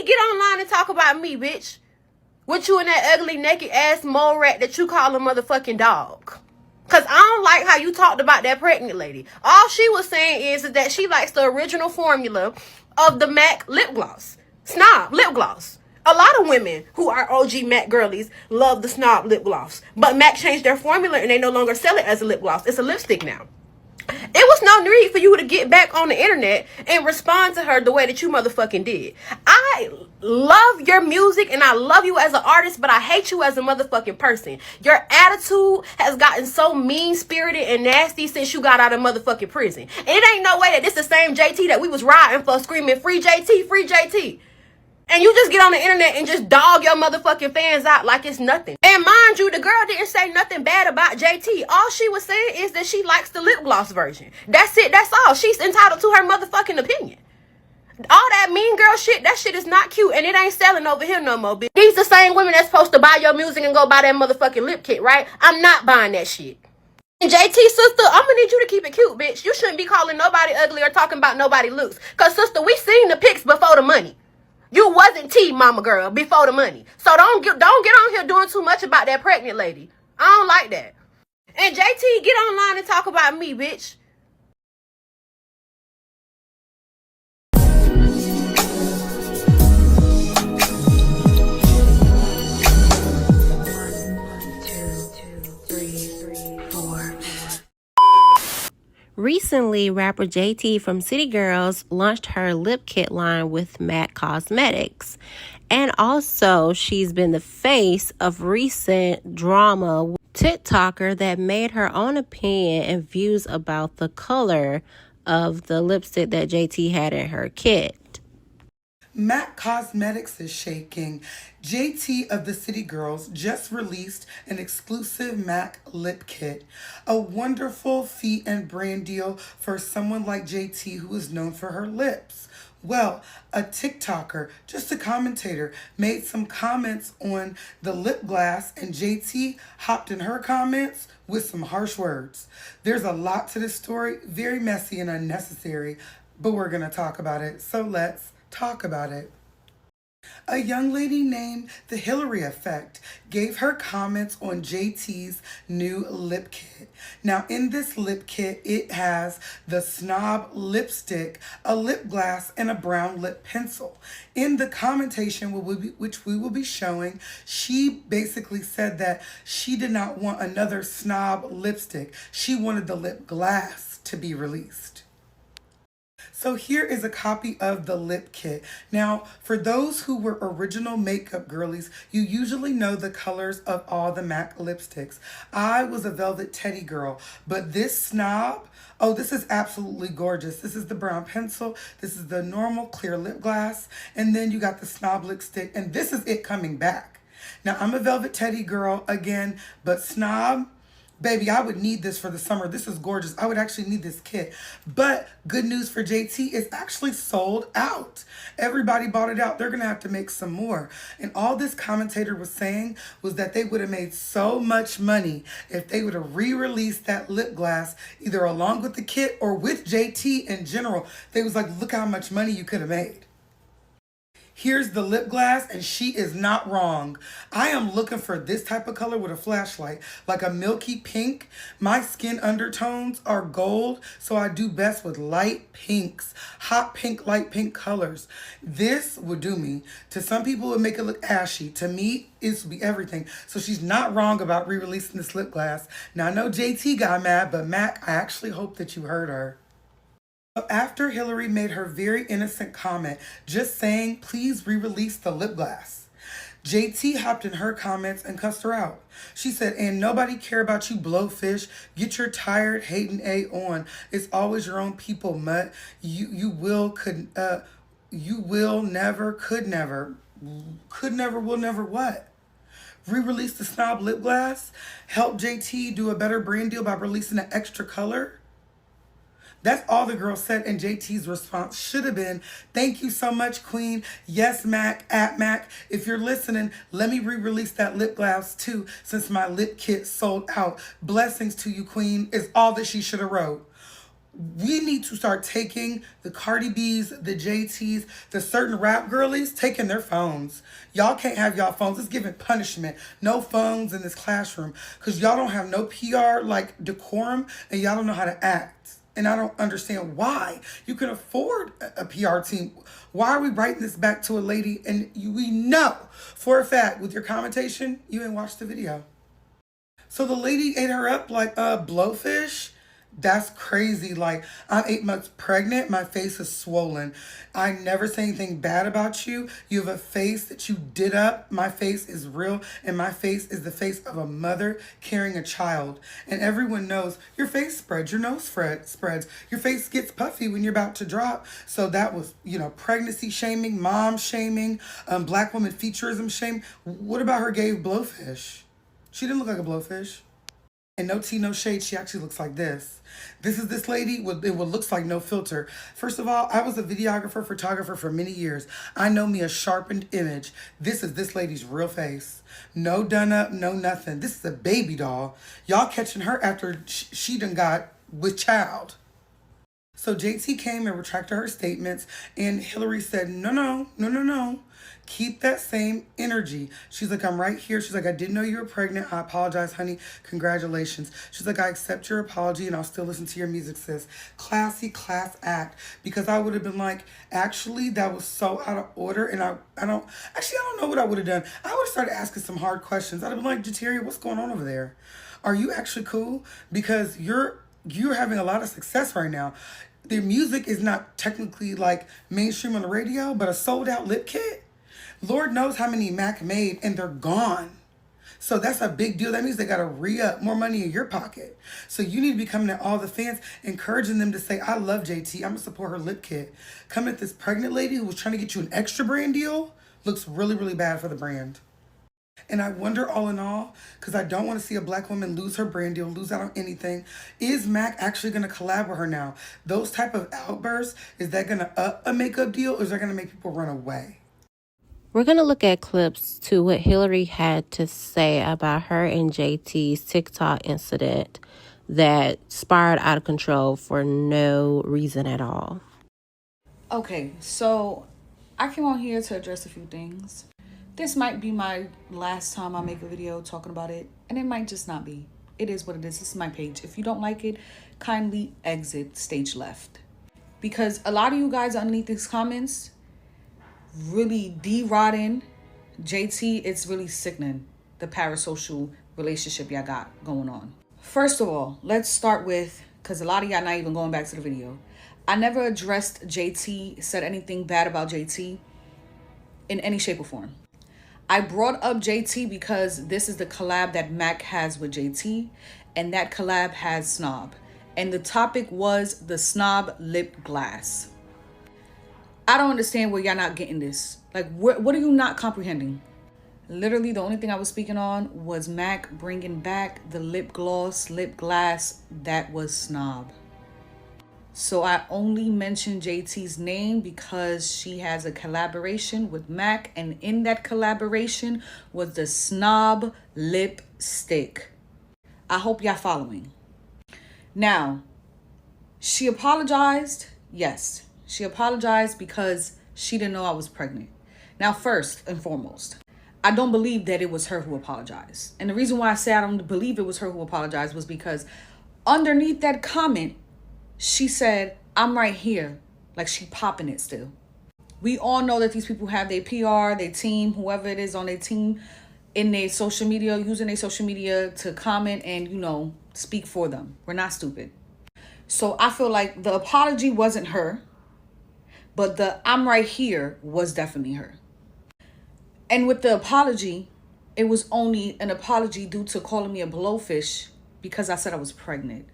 get online and talk about me, bitch. With you and that ugly, naked ass mole rat that you call a motherfucking dog. Because I don't like how you talked about that pregnant lady. All she was saying is that she likes the original formula of the MAC lip gloss. Snob lip gloss. A lot of women who are OG MAC girlies love the snob lip gloss. But MAC changed their formula and they no longer sell it as a lip gloss. It's a lipstick now. It was no need for you to get back on the internet and respond to her the way that you motherfucking did. I love your music and I love you as an artist, but I hate you as a motherfucking person. Your attitude has gotten so mean-spirited and nasty since you got out of motherfucking prison. And it ain't no way that this the same JT that we was riding for screaming, free JT, free JT. And you just get on the internet and just dog your motherfucking fans out like it's nothing. And mind you, the girl didn't say nothing bad about JT. All she was saying is that she likes the lip gloss version. That's it. That's all. She's entitled to her motherfucking opinion. All that mean girl shit, that shit is not cute. And it ain't selling over here no more, bitch. These the same women that's supposed to buy your music and go buy that motherfucking lip kit, right? I'm not buying that shit. And JT, sister, I'm gonna need you to keep it cute, bitch. You shouldn't be calling nobody ugly or talking about nobody looks. Because, sister, we seen the pics before the money. You wasn't T, mama girl, before the money. So don't get on here doing too much about that pregnant lady. I don't like that. And JT, get online and talk about me, bitch. Recently, rapper JT from City Girls launched her lip kit line with MAC Cosmetics. And also, she's been the face of recent drama with a TikToker that made her own opinion and views about the color of the lipstick that JT had in her kit. MAC Cosmetics is shaking. JT of the City Girls just released an exclusive MAC lip kit. A wonderful feat and brand deal for someone like JT who is known for her lips. Well, a TikToker, just a commentator, made some comments on the lip gloss and JT hopped in her comments with some harsh words. There's a lot to this story, very messy and unnecessary, but we're going to talk about it. So let's talk about it. A young lady named The Hillary Effect gave her comments on JT's new lip kit. Now, in this lip kit, it has the Snob lipstick, a lip gloss, and a brown lip pencil. In the commentation, which we will be showing, she basically said that she did not want another Snob lipstick. She wanted the lip gloss to be released. So here is a copy of the lip kit. Now, for those who were original makeup girlies, you usually know the colors of all the MAC lipsticks. I was a Velvet Teddy girl, but this Snob, oh, this is absolutely gorgeous. This is the brown pencil. This is the normal clear lip gloss. And then you got the Snob lipstick, and this is it coming back. Now, I'm a Velvet Teddy girl again, but Snob, baby, I would need this for the summer. This is gorgeous. I would actually need this kit. But good news for JT, it's actually sold out. Everybody bought it out. They're going to have to make some more. And all this commentator was saying was that they would have made so much money if they would have re-released that lip gloss, either along with the kit or with JT in general. They was like, look how much money you could have made. Here's the lip gloss, and she is not wrong. I am looking for this type of color with a flashlight, like a milky pink. My skin undertones are gold, so I do best with light pinks, hot pink, light pink colors. This would do me. To some people, it would make it look ashy. To me, it would be everything. So she's not wrong about re-releasing this lip gloss. Now, I know JT got mad, but Mac, I actually hope that you heard her. After Hillary made her very innocent comment, just saying, please re-release the lip gloss, JT hopped in her comments and cussed her out. She said, and nobody care about you blowfish. Get your tired hating A on. It's always your own people, mutt. You will, never, could never, will never what? Re-release the Snob lip gloss? Help JT do a better brand deal by releasing an extra color? That's all the girl said, and JT's response should have been, thank you so much, Queen. Yes, Mac, at Mac. If you're listening, let me re-release that lip gloss too, since my lip kit sold out. Blessings to you, Queen, is all that she should have wrote. We need to start taking the Cardi B's, the JT's, the certain rap girlies, taking their phones. Y'all can't have y'all phones. It's giving punishment. No phones in this classroom. Because y'all don't have no PR, like, decorum, and y'all don't know how to act. And I don't understand why. You can afford a PR team. Why are we writing this back to a lady? And we know for a fact, with your commentation, you ain't watched the video. So the lady ate her up like a blowfish. That's crazy. Like, I'm 8 months pregnant. My face is swollen. I never say anything bad about you. You have a face that you did up. My face is real. And my face is the face of a mother carrying a child. And everyone knows your face spreads. Your nose spreads. Your face gets puffy when you're about to drop. So that was, pregnancy shaming, mom shaming, black woman featureism shame. What about her gay blowfish? She didn't look like a blowfish. And no tea, no shade, she actually looks like this. This is this lady with what looks like no filter. First of all, I was a videographer, photographer for many years. I know me a sharpened image. This is this lady's real face. No done up, no nothing. This is a baby doll. Y'all catching her after she done got with child. So JT came and retracted her statements, and Hillary said, no. Keep that same energy. She's like, I'm right here. She's like, I didn't know you were pregnant. I apologize, honey. Congratulations. She's like, I accept your apology and I'll still listen to your music, sis. Classy class act. Because I would have been like, actually, that was so out of order. And I don't know what I would have done. I would have started asking some hard questions. I'd have been like, Jateria, what's going on over there? Are you actually cool? Because you're having a lot of success right now. Their music is not technically like mainstream on the radio, but a sold out lip kit. Lord knows how many Mac made and they're gone. So that's a big deal. That means they got to re-up more money in your pocket. So you need to be coming at all the fans, encouraging them to say, I love JT. I'm going to support her lip kit. Coming at this pregnant lady who was trying to get you an extra brand deal looks really, really bad for the brand. And I wonder, all in all, because I don't want to see a black woman lose her brand deal, lose out on anything, is Mac actually going to collab with her now? Those type of outbursts, is that going to up a makeup deal, or is that going to make people run away? We're going to look at clips to what Hillary had to say about her and JT's TikTok incident that spiraled out of control for no reason at all. Okay, so I came on here to address a few things. This might be my last time I make a video talking about it, and it might just not be. It is what it is. This is my page. If you don't like it, kindly exit stage left. Because a lot of you guys underneath these comments really de-rotting JT. It's really sickening, the parasocial relationship y'all got going on. First of all, let's start with, because a lot of y'all not even going back to the video. I never addressed JT, said anything bad about JT in any shape or form. I brought up JT because this is the collab that Mac has with JT, and that collab has Snob. And the topic was the Snob lip glass. I don't understand where y'all not getting this. Like, what are you not comprehending? Literally, the only thing I was speaking on was Mac bringing back the lip gloss, lip glass that was Snob. So I only mentioned JT's name because she has a collaboration with Mac, and in that collaboration was the Snob lipstick. I hope y'all following. Now, she apologized. Yes, she apologized because she didn't know I was pregnant. Now, first and foremost, I don't believe that it was her who apologized. And the reason why I say I don't believe it was her who apologized was because underneath that comment, she said, I'm right here. Like, she popping it still. We all know that these people have their PR, their team, whoever it is on their team, in their social media, using their social media to comment and, speak for them. We're not stupid. So I feel like the apology wasn't her, but the I'm right here was definitely her. And with the apology, it was only an apology due to calling me a blowfish because I said I was pregnant.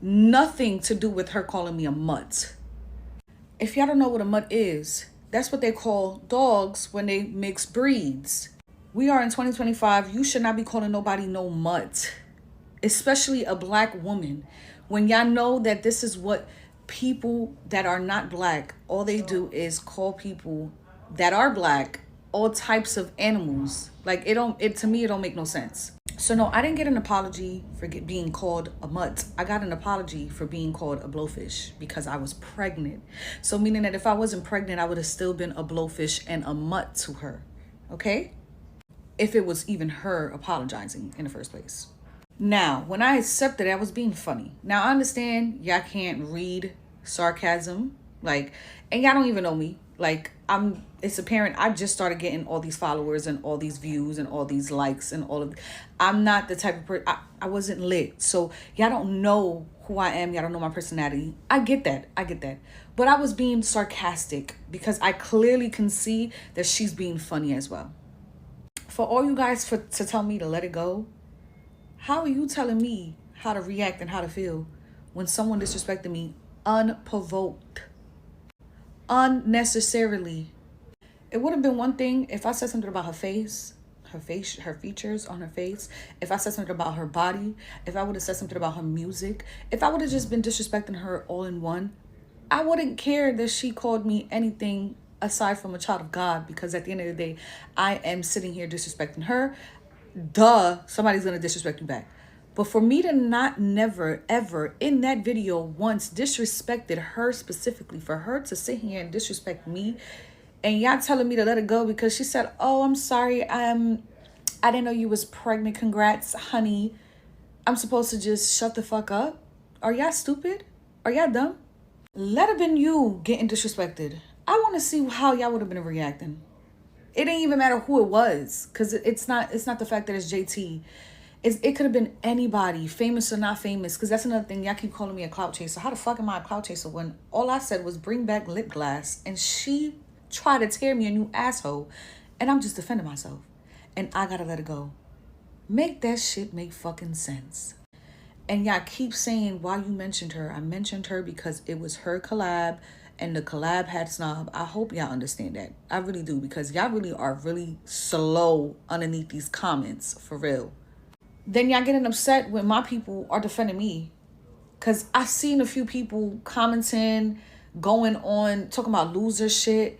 Nothing to do with her calling me a mutt. If y'all don't know what a mutt is, that's what they call dogs when they mix breeds. We are in 2025. You should not be calling nobody no mutt, especially a black woman. When y'all know that this is what people that are not black, all they do is call people that are black all types of animals. Like, to me, it don't make no sense. So no, I didn't get an apology for being called a mutt. I got an apology for being called a blowfish because I was pregnant. So meaning that if I wasn't pregnant, I would have still been a blowfish and a mutt to her. Okay? If it was even her apologizing in the first place. Now, when I accepted it, I was being funny. Now, I understand y'all can't read sarcasm. Like, and y'all don't even know me. Like, it's apparent I just started getting all these followers and all these views and all these likes and all of, I'm not the type of person, I wasn't lit. So y'all don't know who I am. Y'all don't know my personality. I get that. But I was being sarcastic because I clearly can see that she's being funny as well. For all you guys to tell me to let it go, how are you telling me how to react and how to feel when someone disrespected me unprovoked, unnecessarily? It would have been one thing if I said something about her face, her features on her face, if I said something about her body, if I would have said something about her music, if I would have just been disrespecting her all in one, I wouldn't care that she called me anything aside from a child of God, because at the end of the day, I am sitting here disrespecting her. Somebody's gonna disrespect you back. But for me to never, ever in that video once disrespected her specifically, for her to sit here and disrespect me, and y'all telling me to let it go because she said, oh, I'm sorry, I didn't know you was pregnant, congrats, honey. I'm supposed to just shut the fuck up? Are y'all stupid? Are y'all dumb? Let have been you getting disrespected. I want to see how y'all would have been reacting. It didn't even matter who it was, because it's not the fact that it's JT. It could have been anybody, famous or not famous, because that's another thing. Y'all keep calling me a clout chaser. How the fuck am I a clout chaser when all I said was bring back lip gloss and she tried to tear me a new asshole and I'm just defending myself and I gotta let it go? Make that shit make fucking sense. And y'all keep saying why you mentioned her. I mentioned her because it was her collab and the collab had snob. I hope y'all understand that. I really do, because y'all really are really slow underneath these comments, for real. Then y'all getting upset when my people are defending me. Because I've seen a few people commenting, going on, talking about loser shit.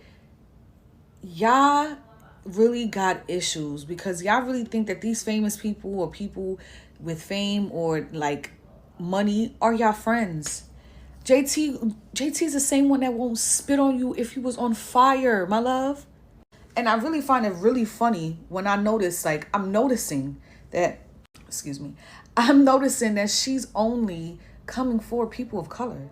Y'all really got issues because y'all really think that these famous people or people with fame or like money are y'all friends. JT's the same one that won't spit on you if you was on fire, my love. And I really find it really funny when I notice, like, I'm noticing that she's only coming for people of color.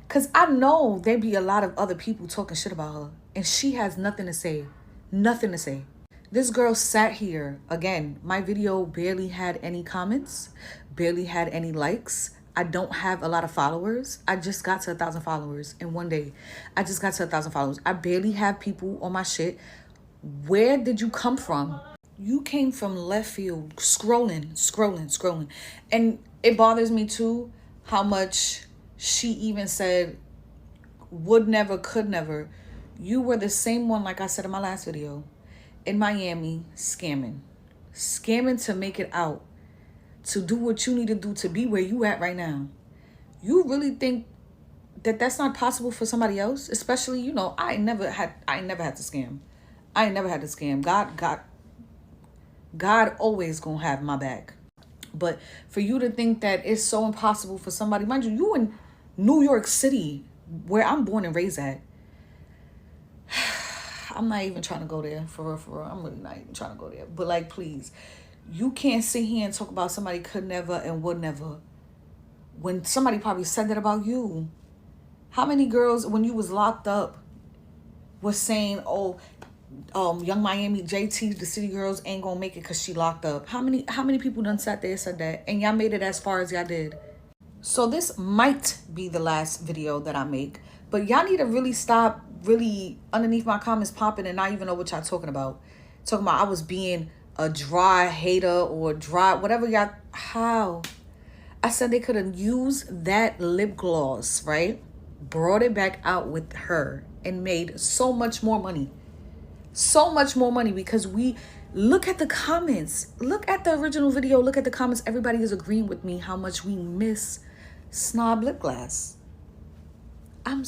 Because I know there be a lot of other people talking shit about her. And she has nothing to say. Nothing to say. This girl sat here. Again, my video barely had any comments. Barely had any likes. I don't have a lot of followers. I just got to 1,000 followers in one day. I just got to 1,000 followers. I barely have people on my shit. Where did you come from? You came from left field, scrolling. And it bothers me too how much she even said would never, could never. You were the same one, like I said in my last video, in Miami, scamming to make it out, to do what you need to do to be where you at right now. You really think that that's not possible for somebody else? Especially, you know, I ain't never had to scam. God always gonna have my back. But for you to think that it's so impossible for somebody, mind you, you in New York City, where I'm born and raised at. I'm not even trying to go there, for real. I'm really not even trying to go there. But like, please, you can't sit here and talk about somebody could never and would never when somebody probably said that about you. How many girls, when you was locked up, was saying, oh, Young Miami, JT, the city girls ain't gonna make it because she locked up? How many people done sat there and said that? And y'all made it as far as y'all did. So this might be the last video that I make, but y'all need to really stop really underneath my comments popping and not even know what y'all talking about. Talking about I was being a dry hater or dry, whatever y'all, how? I said they could have used that lip gloss, right? Brought it back out with her and made so much more money. So much more money, because we look at the comments. Look at the original video. Look at the comments. Everybody is agreeing with me how much we miss snob lip gloss. I'm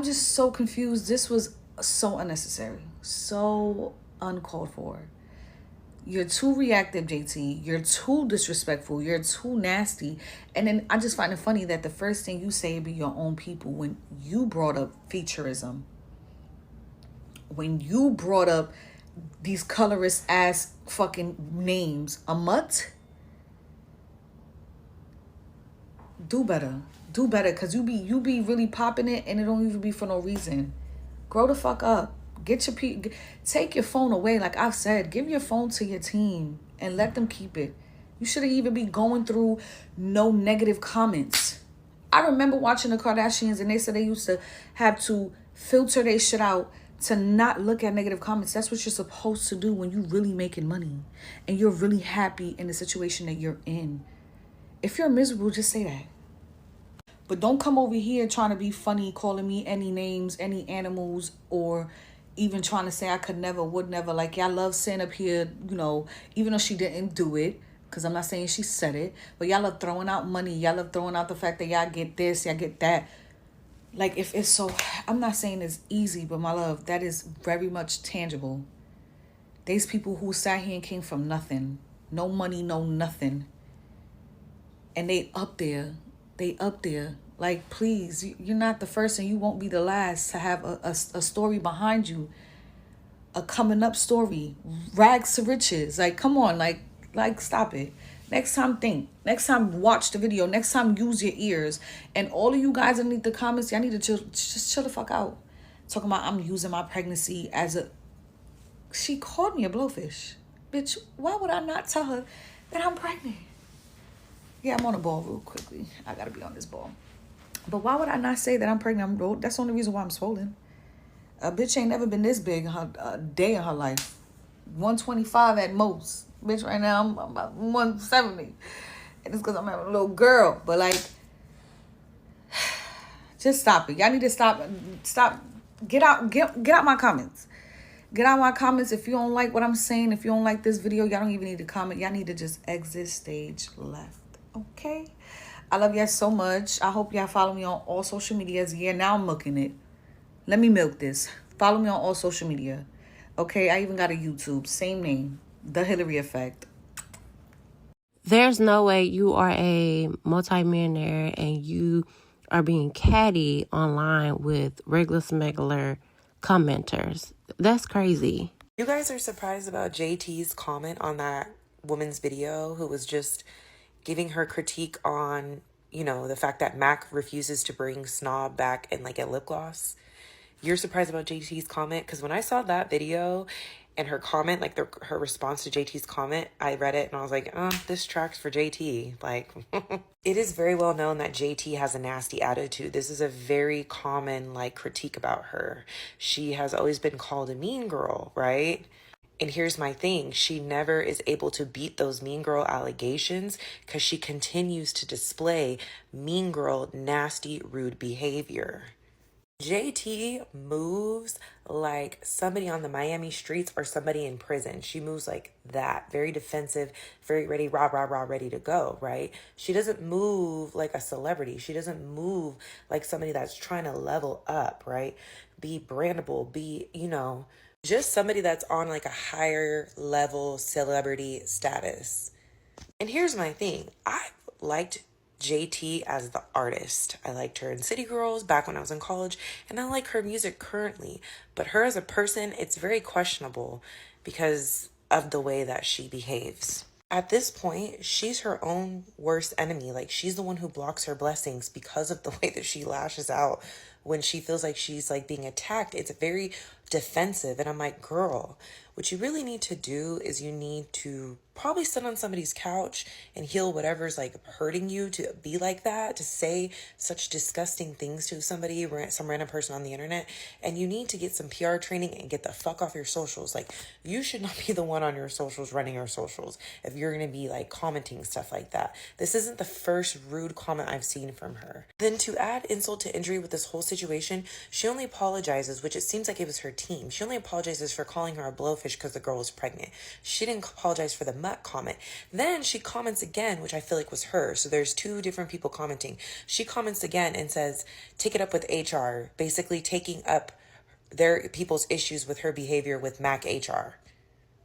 just so confused. This was so unnecessary. So uncalled for. You're too reactive, JT. You're too disrespectful. You're too nasty. And then I just find it funny that the first thing you say be your own people when you brought up featureism. When you brought up these colorist ass fucking names. A mutt? Do better. Do better. Cause you be really popping it and it don't even be for no reason. Grow the fuck up. Take your phone away. Like I've said, give your phone to your team and let them keep it. You shouldn't even be going through no negative comments. I remember watching the Kardashians and they said they used to have to filter their shit out to not look at negative comments. That's what you're supposed to do when you really making money and you're really happy in the situation that you're in. If you're miserable, just say that. But don't come over here trying to be funny, calling me any names, any animals, or even trying to say I could never, would never. Like, y'all love sitting up here, you know, even though she didn't do it, because I'm not saying she said it, but y'all love throwing out money. Y'all love throwing out the fact that y'all get this, y'all get that. Like, if it's so, I'm not saying it's easy, but my love, that is very much tangible. These people who sat here and came from nothing, no money, no nothing, and they up there. Like, please, you're not the first and you won't be the last to have a story behind you. A coming up story. Rags to riches. Like, come on, like stop it. Next time think. Next time watch the video. Next time use your ears. And all of you guys underneath the comments, y'all need to just chill the fuck out. Talking about I'm using my pregnancy as a... She called me a blowfish. Bitch, why would I not tell her that I'm pregnant? Yeah, I'm on the ball real quickly. I gotta be on this ball. But why would I not say that I'm pregnant? That's the only reason why I'm swollen. A bitch ain't never been this big a day in her life. 125 at most. Bitch, right now I'm about 170. And it's because I'm having a little girl. But like, just stop it. Y'all need to stop. Get out my comments. Get out my comments. If you don't like what I'm saying, if you don't like this video, y'all don't even need to comment. Y'all need to just exit stage left. Okay? I love y'all so much. I hope y'all follow me on all social medias. Yeah, now I'm milking it. Let me milk this. Follow me on all social media. Okay? I even got a YouTube. Same name. The Hillary Effect. There's no way you are a multimillionaire and you are being catty online with regular smuggler commenters. That's crazy. You guys are surprised about JT's comment on that woman's video who was just giving her critique on, you know, the fact that Mac refuses to bring Snob back in like a lip gloss. You're surprised about JT's comment? Because when I saw that video and her comment, like her response to JT's comment, I read it and I was like, this tracks for JT. Like, it is very well known that JT has a nasty attitude. This is a very common like critique about her. She has always been called a mean girl, right? And here's my thing. She never is able to beat those mean girl allegations because she continues to display mean girl, nasty, rude behavior. JT moves like somebody on the Miami streets or somebody in prison. She moves like that. Very defensive, very ready, rah, ready to go, right? She doesn't move like a celebrity. She doesn't move like somebody that's trying to level up, right? Be brandable, be, you know, just somebody that's on like a higher level celebrity status. And here's my thing. I liked JT as the artist. I liked her in City Girls back when I was in college, and I like her music currently. But her as a person, it's very questionable because of the way that she behaves. At this point, she's her own worst enemy. Like, she's the one who blocks her blessings because of the way that she lashes out when she feels like she's like being attacked. It's very defensive. And I'm like, girl, what you really need to do is you need to probably sit on somebody's couch and heal whatever's like hurting you to be like that, to say such disgusting things to somebody, some random person on the internet. And you need to get some PR training and get the fuck off your socials. Like, you should not be the one on your socials running your socials if you're going to be like commenting stuff like that. This isn't the first rude comment I've seen from her. Then to add insult to injury with this whole situation, she only apologizes, which it seems like it was her team. She only apologizes for calling her a blowfish because the girl was pregnant. She didn't apologize for the mutt comment. Then she comments again, which I feel like was her. So there's two different people commenting. She comments again and says, take it up with HR, basically taking up their people's issues with her behavior with Mac HR.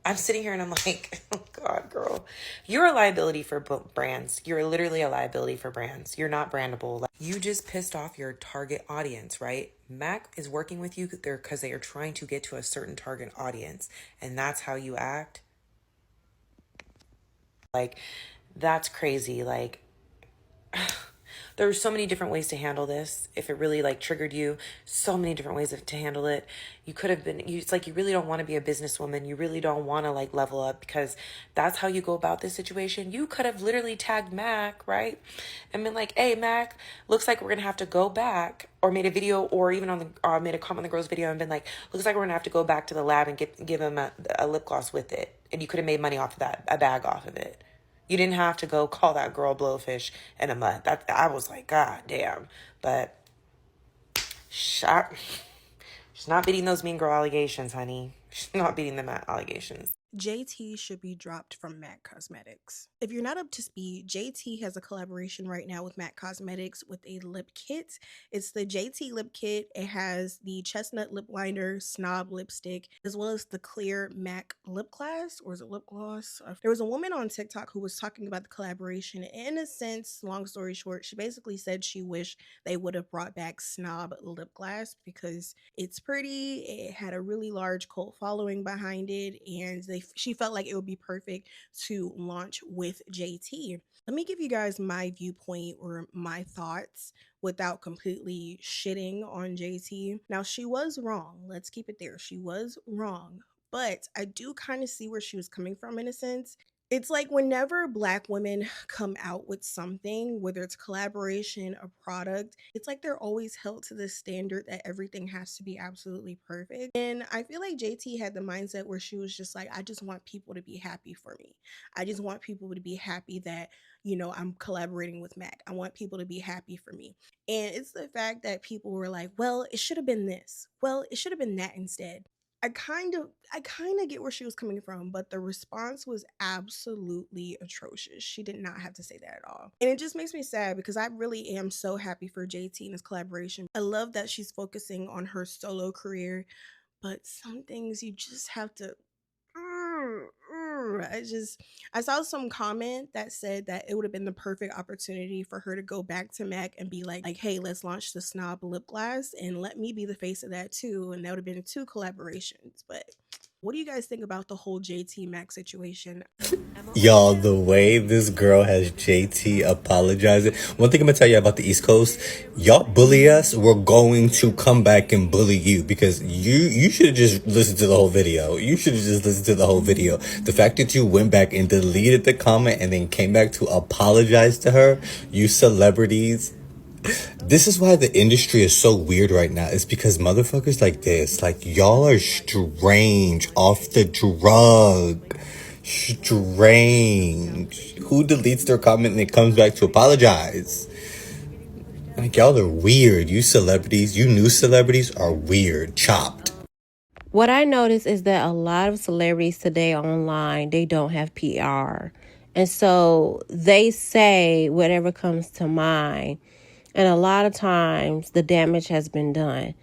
I'm sitting here and I'm like, oh God, girl, you're a liability for brands. You're literally a liability for brands. You're not brandable. Like, you just pissed off your target audience, right? Mac is working with you there because they are trying to get to a certain target audience, and that's how you act. Like, that's crazy. Like, there are so many different ways to handle this. If it really like triggered you, so many different ways to handle it. You could have been, it's like you really don't want to be a businesswoman. You really don't want to like level up because that's how you go about this situation. You could have literally tagged Mac, right? And been like, hey, Mac, looks like we're going to have to go back, or made a video, or even on the, made a comment on the girl's video and been like, looks like we're going to have to go back to the lab and give him a lip gloss with it. And you could have made money off of that, a bag off of it. You didn't have to go call that girl blowfish in a mud. That I was like, God damn. But she's not beating those mean girl allegations, honey. She's not beating them allegations. JT should be dropped from MAC Cosmetics. If you're not up to speed, JT has a collaboration right now with MAC Cosmetics with a lip kit. It's the JT lip kit. It has the chestnut lip liner, snob lipstick, as well as the clear MAC lip gloss, or is it lip gloss? There was a woman on TikTok who was talking about the collaboration. In a sense, long story short, she basically said she wished they would have brought back snob lip gloss because it's pretty. It had a really large cult following behind it, and she felt like it would be perfect to launch with JT. Let me give you guys my viewpoint or my thoughts without completely shitting on JT. Now, she was wrong. Let's keep it there. She was wrong. But I do kind of see where she was coming from in a sense. It's like whenever Black women come out with something, whether it's collaboration, a product, it's like they're always held to the standard that everything has to be absolutely perfect. And I feel like JT had the mindset where she was just like, I just want people to be happy for me. I just want people to be happy that, I'm collaborating with Mac. I want people to be happy for me. And it's the fact that people were like, well, it should have been this. Well, it should have been that instead. I kind of get where she was coming from, but the response was absolutely atrocious. She did not have to say that at all. And it just makes me sad because I really am so happy for JT and his collaboration. I love that she's focusing on her solo career, but some things you just have to I saw some comment that said that it would have been the perfect opportunity for her to go back to Mac and be like, hey, let's launch the snob lip gloss and let me be the face of that too. And that would have been 2 collaborations. But what do you guys think about the whole JT Mac situation? Y'all, the way this girl has JT apologizing. One thing I'm gonna tell you about the East Coast, y'all bully us, we're going to come back and bully you, because you should have just listened to the whole video. You should have just listened to the whole video. The fact that you went back and deleted the comment and then came back to apologize to her, you celebrities. This is why the industry is so weird right now. It's because motherfuckers like this, like, y'all are strange, off the drug. Strange. Who deletes their comment and it comes back to apologize? Like, y'all are weird. You celebrities, you new celebrities are weird. Chopped. What I notice is that a lot of celebrities today online, they don't have PR. And so they say whatever comes to mind. And a lot of times the damage has been done.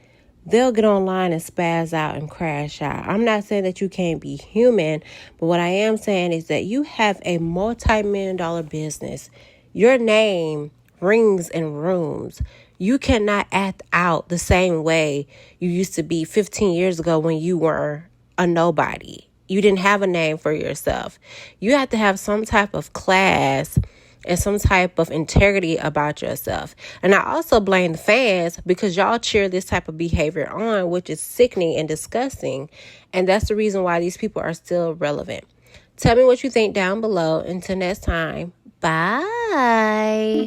They'll get online and spaz out and crash out. I'm not saying that you can't be human, but what I am saying is that you have a multi-million-dollar business. Your name rings in rooms. You cannot act out the same way you used to be 15 years ago when you were a nobody. You didn't have a name for yourself. You have to have some type of class and some type of integrity about yourself. And I also blame the fans because y'all cheer this type of behavior on, which is sickening and disgusting. And that's the reason why these people are still relevant. Tell me what you think down below. Until next time, bye.